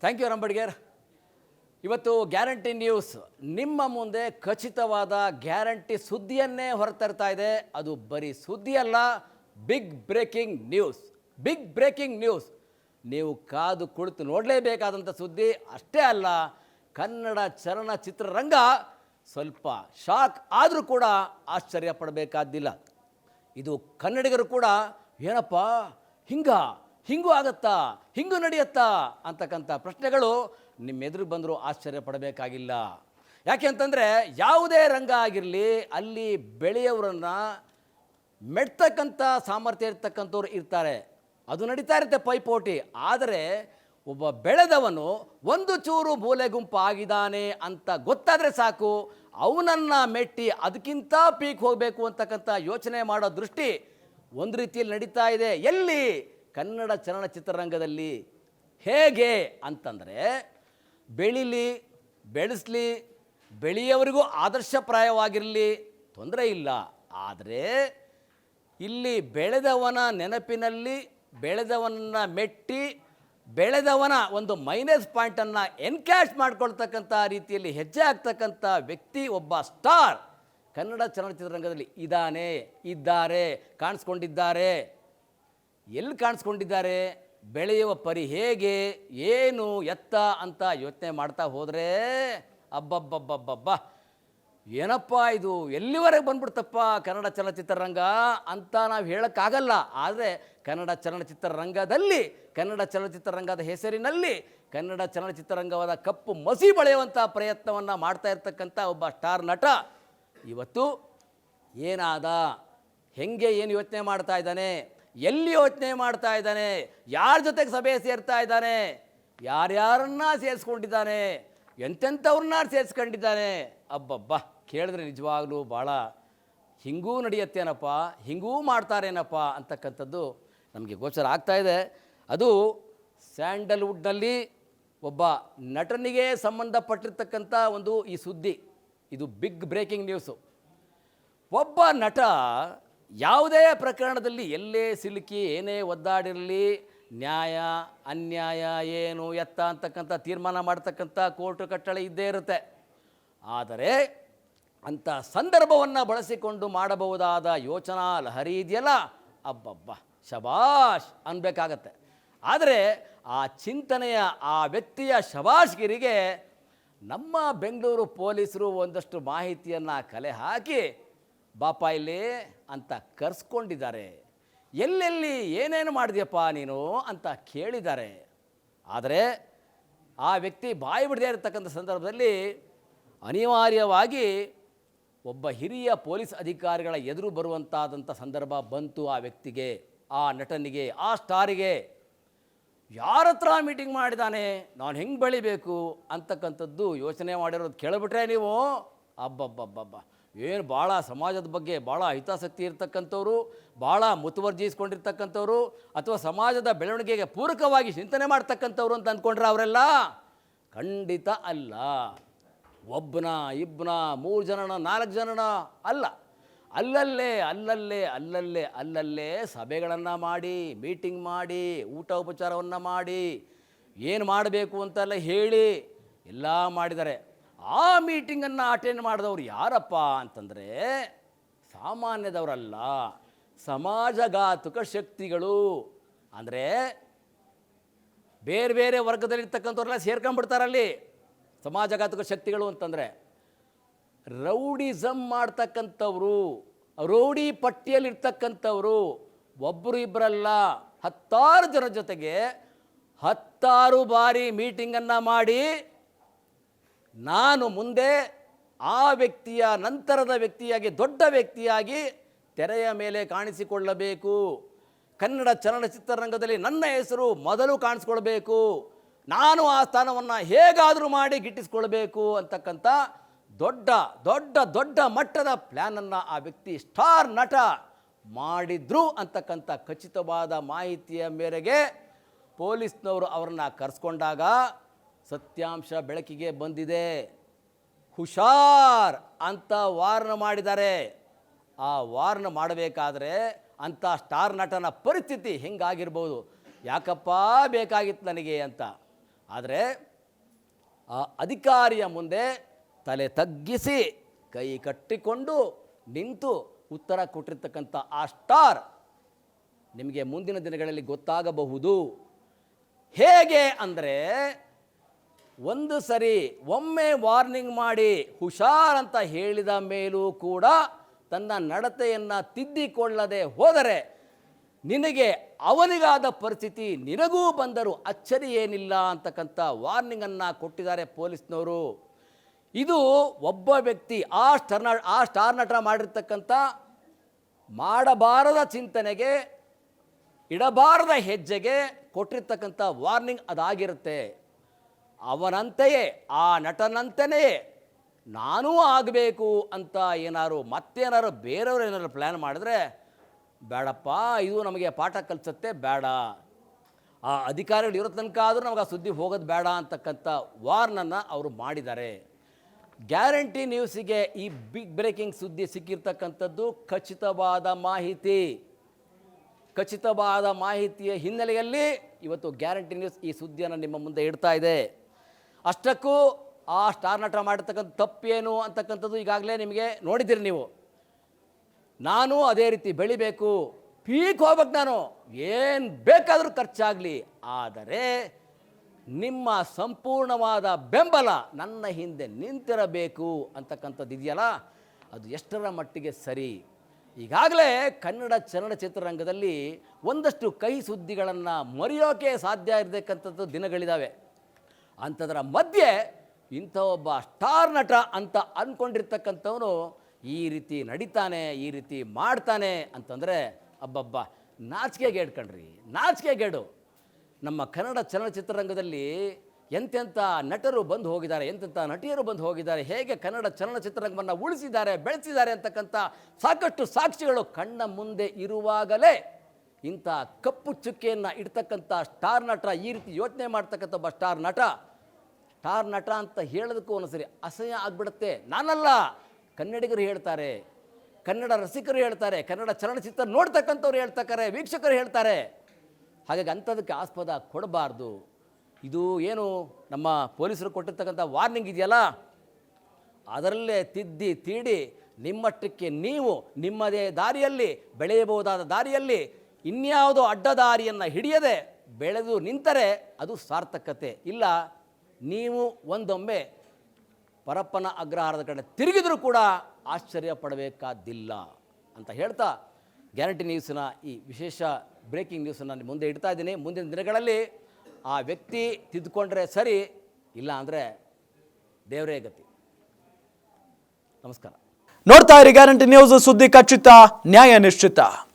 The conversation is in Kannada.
Thank you ರಂಬಡ್ಗೇರ್. ಇವತ್ತು ಗ್ಯಾರಂಟಿ ನ್ಯೂಸ್ ನಿಮ್ಮ ಮುಂದೆ ಖಚಿತವಾದ ಗ್ಯಾರಂಟಿ ಸುದ್ದಿಯನ್ನೇ ಹೊರತರ್ತಾ ಇದೆ. ಅದು ಬರೀ ಸುದ್ದಿ ಅಲ್ಲ, big breaking news. Big breaking news ನೀವು ಕಾದು ಕುಳಿತು ನೋಡಲೇಬೇಕಾದಂಥ ಸುದ್ದಿ. ಅಷ್ಟೇ ಅಲ್ಲ, ಕನ್ನಡ ಚಲನಚಿತ್ರರಂಗ ಸ್ವಲ್ಪ ಶಾಕ್ ಆದರೂ ಕೂಡ ಆಶ್ಚರ್ಯ ಪಡಬೇಕಾದ್ದಿಲ್ಲ. ಇದು ಕನ್ನಡಿಗರು ಕೂಡ ಏನಪ್ಪ ಹಿಂಗೂ ಆಗತ್ತಾ, ಹಿಂಗೂ ನಡೆಯುತ್ತಾ ಅಂತಕ್ಕಂಥ ಪ್ರಶ್ನೆಗಳು ನಿಮ್ಮ ಎದುರು ಬಂದರೂ ಆಶ್ಚರ್ಯ ಪಡಬೇಕಾಗಿಲ್ಲ. ಯಾಕೆ ಅಂತಂದರೆ ಯಾವುದೇ ರಂಗ ಆಗಿರಲಿ, ಅಲ್ಲಿ ಬೆಳೆಯವರನ್ನು ಮೆಟ್ತಕ್ಕಂಥ ಸಾಮರ್ಥ್ಯ ಇರ್ತಕ್ಕಂಥವ್ರು ಇರ್ತಾರೆ. ಅದು ನಡೀತಾ ಇರುತ್ತೆ ಪೈಪೋಟಿ. ಆದರೆ ಒಬ್ಬ ಬೆಳೆದವನು ಒಂದು ಚೂರು ಮೂಲೆ ಗುಂಪು ಆಗಿದ್ದಾನೆ ಅಂತ ಗೊತ್ತಾದರೆ ಸಾಕು, ಅವನನ್ನು ಮೆಟ್ಟಿ ಅದಕ್ಕಿಂತ ಪೀಕ್ ಹೋಗಬೇಕು ಅಂತಕ್ಕಂಥ ಯೋಚನೆ ಮಾಡೋ ದೃಷ್ಟಿ ಒಂದು ರೀತಿಯಲ್ಲಿ ನಡೀತಾ ಇದೆ. ಎಲ್ಲಿ? ಕನ್ನಡ ಚಲನಚಿತ್ರರಂಗದಲ್ಲಿ. ಹೇಗೆ ಅಂತಂದರೆ, ಬೆಳೀಲಿ, ಬೆಳೆಸಲಿ, ಬೆಳೆಯವರಿಗೂ ಆದರ್ಶಪ್ರಾಯವಾಗಿರಲಿ, ತೊಂದರೆ ಇಲ್ಲ. ಆದರೆ ಇಲ್ಲಿ ಬೆಳೆದವನ ನೆನಪಿನಲ್ಲಿ ಬೆಳೆದವನನ್ನು ಮೆಟ್ಟಿ ಬೆಳೆದವನ ಒಂದು ಮೈನಸ್ ಪಾಯಿಂಟನ್ನು ಎನ್ಕ್ಯಾಶ್ ಮಾಡ್ಕೊಳ್ತಕ್ಕಂಥ ರೀತಿಯಲ್ಲಿ ಹೆಜ್ಜೆ ಆಗ್ತಕ್ಕಂಥ ವ್ಯಕ್ತಿ ಒಬ್ಬ ಸ್ಟಾರ್ ಕನ್ನಡ ಚಲನಚಿತ್ರರಂಗದಲ್ಲಿ ಇದ್ದಾರೆ, ಕಾಣಿಸ್ಕೊಂಡಿದ್ದಾರೆ. ಎಲ್ಲಿ ಕಾಣಿಸ್ಕೊಂಡಿದ್ದಾರೆ? ಬೆಳೆಯುವ ಪರಿ ಹೇಗೆ, ಏನು, ಎತ್ತ ಅಂತ ಯೋಚನೆ ಮಾಡ್ತಾ ಹೋದರೆ ಅಬ್ಬಬ್ಬಬ್ಬಬ್ಬಬ್ಬ, ಏನಪ್ಪ ಇದು ಎಲ್ಲಿವರೆಗೆ ಬಂದ್ಬಿಡ್ತಪ್ಪ ಕನ್ನಡ ಚಲನಚಿತ್ರರಂಗ ಅಂತ ನಾವು ಹೇಳೋಕ್ಕಾಗಲ್ಲ. ಆದರೆ ಕನ್ನಡ ಚಲನಚಿತ್ರರಂಗದಲ್ಲಿ, ಕನ್ನಡ ಚಲನಚಿತ್ರರಂಗದ ಹೆಸರಿನಲ್ಲಿ ಕನ್ನಡ ಚಲನಚಿತ್ರರಂಗವಾದ ಕಪ್ಪು ಮಸಿ ಬಳಿಯುವಂಥ ಪ್ರಯತ್ನವನ್ನು ಮಾಡ್ತಾ ಇರ್ತಕ್ಕಂಥ ಒಬ್ಬ ಸ್ಟಾರ್ ನಟ ಇವತ್ತು ಏನಾದ, ಏನು ಯೋಚನೆ ಮಾಡ್ತಾ ಇದ್ದಾನೆ, ಎಲ್ಲಿ ಯೋಚನೆ ಮಾಡ್ತಾ ಇದ್ದಾನೆ, ಯಾರ ಜೊತೆಗೆ ಸಭೆ ಸೇರ್ತಾ ಇದ್ದಾನೆ, ಯಾರ್ಯಾರನ್ನ ಸೇರಿಸ್ಕೊಂಡಿದ್ದಾನೆ, ಎಂತೆಂಥವ್ರನ್ನ ಸೇರಿಸ್ಕೊಂಡಿದ್ದಾನೆ. ಅಬ್ಬಬ್ಬ, ಕೇಳಿದ್ರೆ ನಿಜವಾಗ್ಲೂ ಭಾಳ ಹಿಂಗೂ ನಡೆಯುತ್ತೇನಪ್ಪ, ಹಿಂಗೂ ಮಾಡ್ತಾರೇನಪ್ಪ ಅಂತಕ್ಕಂಥದ್ದು ನಮಗೆ ಗೋಚರ ಆಗ್ತಾ ಇದೆ. ಅದು ಸ್ಯಾಂಡಲ್ವುಡ್ನಲ್ಲಿ ಒಬ್ಬ ನಟನಿಗೆ ಸಂಬಂಧಪಟ್ಟಿರ್ತಕ್ಕಂಥ ಒಂದು ಈ ಸುದ್ದಿ. ಇದು ಬಿಗ್ ಬ್ರೇಕಿಂಗ್ ನ್ಯೂಸು. ಒಬ್ಬ ನಟ ಯಾವುದೇ ಪ್ರಕರಣದಲ್ಲಿ ಎಲ್ಲೇ ಸಿಲುಕಿ ಏನೇ ಒದ್ದಾಡಿರಲಿ, ನ್ಯಾಯ ಅನ್ಯಾಯ ಏನು ಎತ್ತ ಅಂತಕ್ಕಂಥ ತೀರ್ಮಾನ ಮಾಡ್ತಕ್ಕಂಥ ಕೋರ್ಟು ಕಟ್ಟಳೆ ಇದ್ದೇ ಇರುತ್ತೆ. ಆದರೆ ಅಂಥ ಸಂದರ್ಭವನ್ನು ಬಳಸಿಕೊಂಡು ಮಾಡಬಹುದಾದ ಯೋಚನಾ ಲಹರಿ ಇದೆಯಲ್ಲ, ಅಬ್ಬಬ್ಬ ಶಬಾಷ್ ಅನ್ಬೇಕಾಗತ್ತೆ. ಆದರೆ ಆ ಚಿಂತನೆಯ, ಆ ವ್ಯಕ್ತಿಯ ಶಬಾಷ್ಗಿರಿಗೆ ನಮ್ಮ ಬೆಂಗಳೂರು ಪೊಲೀಸರು ಒಂದಷ್ಟು ಮಾಹಿತಿಯನ್ನು ಕಲೆ ಹಾಕಿ ಬಾಪ ಇಲ್ಲಿ ಅಂತ ಕರೆಸ್ಕೊಂಡಿದ್ದಾರೆ. ಎಲ್ಲೆಲ್ಲಿ ಏನೇನು ಮಾಡಿದ್ಯಪ್ಪ ನೀನು ಅಂತ ಕೇಳಿದ್ದಾರೆ. ಆದರೆ ಆ ವ್ಯಕ್ತಿ ಬಾಯಿ ಬಿಡದೇ ಇರತಕ್ಕಂಥ ಸಂದರ್ಭದಲ್ಲಿ ಅನಿವಾರ್ಯವಾಗಿ ಒಬ್ಬ ಹಿರಿಯ ಪೊಲೀಸ್ ಅಧಿಕಾರಿಗಳ ಎದುರು ಬರುವಂತಾದಂಥ ಸಂದರ್ಭ ಬಂತು ಆ ವ್ಯಕ್ತಿಗೆ, ಆ ನಟನಿಗೆ, ಆ ಸ್ಟಾರಿಗೆ. ಯಾರ ಹತ್ರ ಮೀಟಿಂಗ್ ಮಾಡಿದ್ದಾನೆ, ನಾನು ಹೆಂಗೆ ಬೆಳಿಬೇಕು ಅಂತಕ್ಕಂಥದ್ದು ಯೋಚನೆ ಮಾಡಿರೋದು ಕೇಳಿಬಿಟ್ರೆ ನೀವು, ಅಬ್ಬಬ್ಬಬ್ಬಬ್ಬ, ಏನು ಭಾಳ ಸಮಾಜದ ಬಗ್ಗೆ ಭಾಳ ಹಿತಾಸಕ್ತಿ ಇರ್ತಕ್ಕಂಥವ್ರು, ಭಾಳ ಮುತುವರ್ಜಿಸ್ಕೊಂಡಿರ್ತಕ್ಕಂಥವ್ರು, ಅಥವಾ ಸಮಾಜದ ಬೆಳವಣಿಗೆಗೆ ಪೂರಕವಾಗಿ ಚಿಂತನೆ ಮಾಡ್ತಕ್ಕಂಥವ್ರು ಅಂತ ಅಂದ್ಕೊಂಡ್ರೆ ಅವರೆಲ್ಲ ಖಂಡಿತ ಅಲ್ಲ. ಒಬ್ಬನ, ಇಬ್ಬನ, 3 ಜನನ, 4 ಜನನ ಅಲ್ಲ, ಅಲ್ಲಲ್ಲೇ ಸಭೆಗಳನ್ನು ಮಾಡಿ, ಮೀಟಿಂಗ್ ಮಾಡಿ, ಊಟ ಉಪಚಾರವನ್ನು ಮಾಡಿ, ಏನು ಮಾಡಬೇಕು ಅಂತೆಲ್ಲ ಹೇಳಿ ಎಲ್ಲ ಮಾಡಿದ್ದಾರೆ. ಆ ಮೀಟಿಂಗನ್ನು ಅಟೆಂಡ್ ಮಾಡಿದವರು ಯಾರಪ್ಪ ಅಂತಂದರೆ ಸಾಮಾನ್ಯದವರಲ್ಲ, ಸಮಾಜಘಾತುಕ ಶಕ್ತಿಗಳು. ಅಂದರೆ ಬೇರೆ ಬೇರೆ ವರ್ಗದಲ್ಲಿರ್ತಕ್ಕಂಥವ್ರೆಲ್ಲ ಸೇರ್ಕೊಂಡ್ಬಿಡ್ತಾರಲ್ಲಿ. ಸಮಾಜಘಾತುಕ ಶಕ್ತಿಗಳು ಅಂತಂದರೆ ರೌಡಿಸಮ್ ಮಾಡ್ತಕ್ಕಂಥವ್ರು, ರೌಡಿ ಪಟ್ಟಿಯಲ್ಲಿರ್ತಕ್ಕಂಥವ್ರು. ಒಬ್ಬರು ಇಬ್ಬರಲ್ಲ, 10 ಜನ ಜೊತೆಗೆ 10 ಬಾರಿ ಮೀಟಿಂಗನ್ನು ಮಾಡಿ, ನಾನು ಮುಂದೆ ಆ ವ್ಯಕ್ತಿಯ ನಂತರದ ವ್ಯಕ್ತಿಯಾಗಿ, ದೊಡ್ಡ ವ್ಯಕ್ತಿಯಾಗಿ ತೆರೆಯ ಮೇಲೆ ಕಾಣಿಸಿಕೊಳ್ಳಬೇಕು, ಕನ್ನಡ ಚಲನಚಿತ್ರರಂಗದಲ್ಲಿ ನನ್ನ ಹೆಸರು ಮೊದಲು ಕಾಣಿಸ್ಕೊಳ್ಬೇಕು, ನಾನು ಆ ಸ್ಥಾನವನ್ನು ಹೇಗಾದರೂ ಮಾಡಿ ಗಿಟ್ಟಿಸ್ಕೊಳ್ಬೇಕು ಅಂತಕ್ಕಂಥ ದೊಡ್ಡ ದೊಡ್ಡ ದೊಡ್ಡ ಮಟ್ಟದ ಪ್ಲ್ಯಾನನ್ನು ಆ ವ್ಯಕ್ತಿ ಸ್ಟಾರ್ ನಟ ಮಾಡಿದ್ರು ಅಂತಕ್ಕಂಥ ಖಚಿತವಾದ ಮಾಹಿತಿಯ ಮೇರೆಗೆ ಪೊಲೀಸ್ನವರು ಅವರನ್ನು ಕರೆಸ್ಕೊಂಡಾಗ ಸತ್ಯಾಂಶ ಬೆಳಕಿಗೆ ಬಂದಿದೆ. ಹುಷಾರ್ ಅಂತ ವಾರ್ನ್ ಮಾಡಿದ್ದಾರೆ. ಆ ವಾರ್ನ್ ಮಾಡಬೇಕಾದ್ರೆ ಅಂಥ ಸ್ಟಾರ್ ನಟನ ಪರಿಸ್ಥಿತಿ ಹೆಂಗಾಗಿರ್ಬೋದು, ಯಾಕಪ್ಪ ಬೇಕಾಗಿತ್ತು ನನಗೆ ಅಂತ. ಆದರೆ ಆ ಅಧಿಕಾರಿಯ ಮುಂದೆ ತಲೆ ತಗ್ಗಿಸಿ ಕೈ ಕಟ್ಟಿಕೊಂಡು ನಿಂತು ಉತ್ತರ ಕೊಟ್ಟಿರ್ತಕ್ಕಂಥ ಆ ಸ್ಟಾರ್ ನಿಮಗೆ ಮುಂದಿನ ದಿನಗಳಲ್ಲಿ ಗೊತ್ತಾಗಬಹುದು. ಹೇಗೆ ಅಂದರೆ, ಒಂದು ಸರಿ ಒಮ್ಮೆ ವಾರ್ನಿಂಗ್ ಮಾಡಿ ಹುಷಾರಂತ ಹೇಳಿದ ಮೇಲೂ ಕೂಡ ತನ್ನ ನಡತೆಯನ್ನು ತಿದ್ದಿಕೊಳ್ಳದೆ ಹೋದರೆ ನಿನಗೆ ಅವನಿಗಾದ ಪರಿಸ್ಥಿತಿ ನಿನಗೂ ಬಂದರೂ ಅಚ್ಚರಿ ಏನಿಲ್ಲ ಅಂತಕ್ಕಂಥ ವಾರ್ನಿಂಗನ್ನು ಕೊಟ್ಟಿದ್ದಾರೆ ಪೊಲೀಸ್ನವರು. ಇದು ಒಬ್ಬ ವ್ಯಕ್ತಿ ಆ ಸ್ಟಾರ್ ನಟ ಮಾಡಿರ್ತಕ್ಕಂಥ ಮಾಡಬಾರದ ಚಿಂತನೆಗೆ, ಇಡಬಾರದ ಹೆಜ್ಜೆಗೆ ಕೊಟ್ಟಿರ್ತಕ್ಕಂಥ ವಾರ್ನಿಂಗ್ ಅದಾಗಿರುತ್ತೆ. ಅವನಂತೆಯೇ, ಆ ನಟನಂತೆಯೇ ನಾನೂ ಆಗಬೇಕು ಅಂತ ಮತ್ತೇನಾರು ಬೇರೆಯವರು ಏನಾದ್ರು ಪ್ಲ್ಯಾನ್ ಮಾಡಿದ್ರೆ ಬೇಡಪ್ಪ, ಇದು ನಮಗೆ ಪಾಠ ಕಲಿಸುತ್ತೆ, ಬೇಡ, ಆ ಅಧಿಕಾರಿಗಳು ಇರೋ ತನಕ ಆದರೂ ನಮಗೆ ಆ ಸುದ್ದಿ ಹೋಗೋದು ಬೇಡ ಅಂತಕ್ಕಂಥ ವಾರ್ನನ್ನು ಅವರು ಮಾಡಿದ್ದಾರೆ. ಗ್ಯಾರಂಟಿ ನ್ಯೂಸಿಗೆ ಈ ಬಿಗ್ ಬ್ರೇಕಿಂಗ್ ಸುದ್ದಿ ಸಿಕ್ಕಿರ್ತಕ್ಕಂಥದ್ದು ಖಚಿತವಾದ ಮಾಹಿತಿಯ ಹಿನ್ನೆಲೆಯಲ್ಲಿ ಇವತ್ತು ಗ್ಯಾರಂಟಿ ನ್ಯೂಸ್ ಈ ಸುದ್ದಿಯನ್ನು ನಿಮ್ಮ ಮುಂದೆ ಇಡ್ತಾ ಇದೆ. ಅಷ್ಟಕ್ಕೂ ಆ ಸ್ಟಾರ್ ನಟ ಮಾಡಿರ್ತಕ್ಕಂಥ ತಪ್ಪೇನು ಅಂತಕ್ಕಂಥದ್ದು ಈಗಾಗಲೇ ನಿಮಗೆ ನೋಡಿದ್ದೀರಿ ನೀವು. ನಾನು ಅದೇ ರೀತಿ ಬೆಳಿಬೇಕು, ಪೀಕ್ ಹೋಗ್ಬೇಕು, ನಾನು ಏನು ಬೇಕಾದರೂ ಖರ್ಚಾಗಲಿ, ಆದರೆ ನಿಮ್ಮ ಸಂಪೂರ್ಣವಾದ ಬೆಂಬಲ ನನ್ನ ಹಿಂದೆ ನಿಂತಿರಬೇಕು ಅಂತಕ್ಕಂಥದ್ದು ಇದೆಯಲ್ಲ, ಅದು ಎಷ್ಟರ ಮಟ್ಟಿಗೆ ಸರಿ? ಈಗಾಗಲೇ ಕನ್ನಡ ಚಲನಚಿತ್ರರಂಗದಲ್ಲಿ ಒಂದಷ್ಟು ಕಹಿ ಸುದ್ದಿಗಳನ್ನು ಮರೆಯೋಕೆ ಸಾಧ್ಯ ಇರತಕ್ಕಂಥದ್ದು ದಿನಗಳಿದ್ದಾವೆ. ಅಂಥದ್ರ ಮಧ್ಯೆ ಇಂಥ ಒಬ್ಬ ಸ್ಟಾರ್ ನಟ ಅಂತ ಅಂದ್ಕೊಂಡಿರ್ತಕ್ಕಂಥವನು ಈ ರೀತಿ ನಡೀತಾನೆ, ಈ ರೀತಿ ಮಾಡ್ತಾನೆ ಅಂತಂದರೆ ಅಬ್ಬಬ್ಬ, ನಾಚಿಕೆಗೇಡು ಕಣ್ರಿ, ನಾಚಿಕೆಗೇಡು. ನಮ್ಮ ಕನ್ನಡ ಚಲನಚಿತ್ರರಂಗದಲ್ಲಿ ಎಂತೆಂಥ ನಟರು ಬಂದು ಹೋಗಿದ್ದಾರೆ, ಎಂತೆಂಥ ನಟಿಯರು ಬಂದು ಹೋಗಿದ್ದಾರೆ, ಹೇಗೆ ಕನ್ನಡ ಚಲನಚಿತ್ರರಂಗವನ್ನು ಉಳಿಸಿದ್ದಾರೆ, ಬೆಳೆಸಿದ್ದಾರೆ ಅಂತಕ್ಕಂಥ ಸಾಕಷ್ಟು ಸಾಕ್ಷಿಗಳು ಕಣ್ಣ ಮುಂದೆ ಇರುವಾಗಲೇ ಇಂಥ ಕಪ್ಪು ಚುಕ್ಕೆಯನ್ನು ಇಡ್ತಕ್ಕಂಥ ಸ್ಟಾರ್ ನಟ, ಈ ರೀತಿ ಯೋಚನೆ ಮಾಡ್ತಕ್ಕಂಥ ಒಬ್ಬ ಸ್ಟಾರ್ ನಟ ಅಂತ ಹೇಳೋದಕ್ಕೂ ಒಂದೊಂದ್ಸರಿ ಅಸಹ್ಯ ಆಗಿಬಿಡುತ್ತೆ. ನಾನಲ್ಲ, ಕನ್ನಡಿಗರು ಹೇಳ್ತಾರೆ, ಕನ್ನಡ ರಸಿಕರು ಹೇಳ್ತಾರೆ, ಕನ್ನಡ ಚಲನಚಿತ್ರ ನೋಡ್ತಕ್ಕಂಥವ್ರು ಹೇಳ್ತಾರೆ, ವೀಕ್ಷಕರು ಹೇಳ್ತಾರೆ. ಹಾಗಾಗಿ ಅಂಥದಕ್ಕೆ ಆಸ್ಪದ ಕೊಡಬಾರ್ದು. ಇದು ಏನು ನಮ್ಮ ಪೊಲೀಸರು ಕೊಟ್ಟಿರ್ತಕ್ಕಂಥ ವಾರ್ನಿಂಗ್ ಇದೆಯಲ್ಲ, ಅದರಲ್ಲೇ ತಿದ್ದಿ ತೀಡಿ ನಿಮ್ಮಷ್ಟಕ್ಕೆ ನೀವು ನಿಮ್ಮದೇ ದಾರಿಯಲ್ಲಿ, ಬೆಳೆಯಬಹುದಾದ ದಾರಿಯಲ್ಲಿ ಇನ್ಯಾವುದೋ ಅಡ್ಡದಾರಿಯನ್ನು ಹಿಡಿಯದೆ ಬೆಳೆದು ನಿಂತರೆ ಅದು ಸಾರ್ಥಕತೆ. ಇಲ್ಲ, ನೀವು ಒಂದೊಮ್ಮೆ ಪರಪ್ಪನ ಅಗ್ರಹಾರದ ಕಡೆ ತಿರುಗಿದರೂ ಕೂಡ ಆಶ್ಚರ್ಯ ಪಡಬೇಕಾದಿಲ್ಲ ಅಂತ ಹೇಳ್ತಾ ಗ್ಯಾರಂಟಿ ನ್ಯೂಸಿನ ಈ ವಿಶೇಷ ಬ್ರೇಕಿಂಗ್ ನ್ಯೂಸನ್ನು ಮುಂದೆ ಇಡ್ತಾ ಇದ್ದೀನಿ. ಮುಂದಿನ ದಿನಗಳಲ್ಲಿ ಆ ವ್ಯಕ್ತಿ ತಿದ್ದುಕೊಂಡ್ರೆ ಸರಿ, ಇಲ್ಲ ಅಂದರೆ ದೇವರೇ ಗತಿ. ನಮಸ್ಕಾರ. ನೋಡ್ತಾ ಇರಿ ಗ್ಯಾರಂಟಿ ನ್ಯೂಸ್, ಸುದ್ದಿ ಖಚಿತ, ನ್ಯಾಯ ನಿಶ್ಚಿತ.